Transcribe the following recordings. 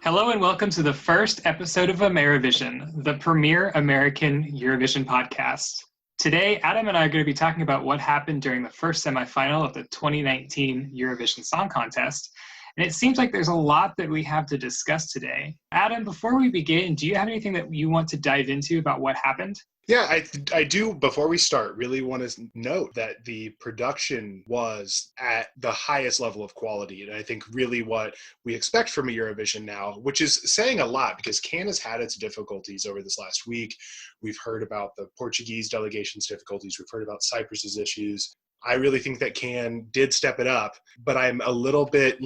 Hello and welcome to the first episode of Amerivision, the premier American Eurovision podcast. Today, Adam and I are going to be talking about what happened during the first semifinal of the 2019 Eurovision Song Contest. And it seems like there's a lot that we have to discuss today. Adam, before we begin, do you have anything that you want to dive into about what happened? Yeah, I do. Before we start, really want to note that the production was at the highest level of quality. And I think really what we expect from a Eurovision now, which is saying a lot because Cannes has had its difficulties over this last week. We've heard about the Portuguese delegation's difficulties. We've heard about Cyprus's issues. I really think that Cannes did step it up, but I'm a little bit,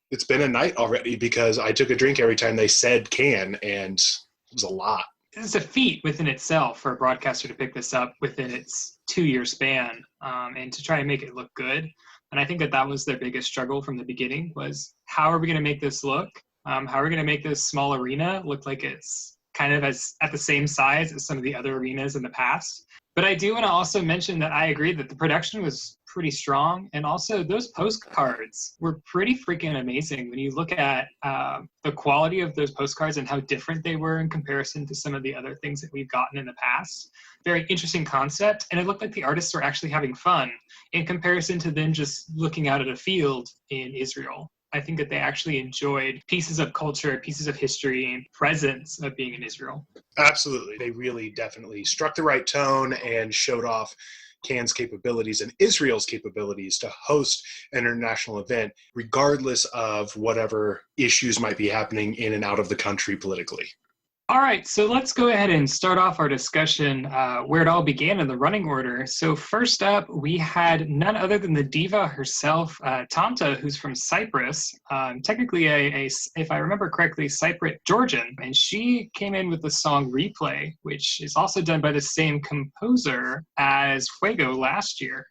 it's been a night already because I took a drink every time they said Cannes, and it was a lot. It's a feat within itself for a broadcaster to pick this up within its 2-year span and to try and make it look good. And I think that was their biggest struggle from the beginning was how are we going to make this look? How are we going to make this small arena look like it's kind of as at the same size as some of the other arenas in the past? But I do want to also mention that I agree that the production was pretty strong. And also those postcards were pretty freaking amazing when you look at the quality of those postcards and how different they were in comparison to some of the other things that we've gotten in the past. Very interesting concept. And it looked like the artists were actually having fun in comparison to them just looking out at a field in Israel. I think that they actually enjoyed pieces of culture, pieces of history, and presence of being in Israel. Absolutely. They really definitely struck the right tone and showed off Cannes' capabilities and Israel's capabilities to host an international event, regardless of whatever issues might be happening in and out of the country politically. All right, so let's go ahead and start off our discussion where it all began in the running order. So first up, we had none other than the diva herself, Tanta, who's from Cyprus, technically if I remember correctly, Cypriot Georgian. And she came in with the song Replay, which is also done by the same composer as Fuego last year.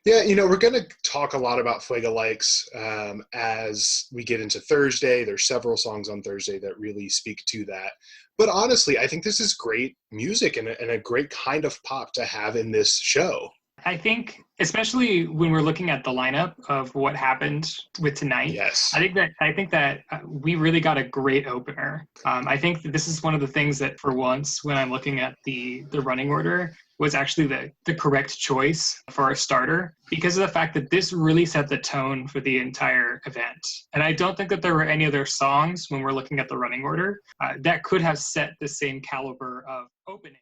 Yeah, we're going to talk a lot about Fuego likes as we get into Thursday. There's several songs on Thursday that really speak to that. But honestly, I think this is great music and a great kind of pop to have in this show. I think, especially when we're looking at the lineup of what happened with tonight, yes. I think that we really got a great opener. I think that this is one of the things that, for once, when I'm looking at the running order, was actually the correct choice for our starter because of the fact that this really set the tone for the entire event. And I don't think that there were any other songs when we're looking at the running order that could have set the same caliber of opening.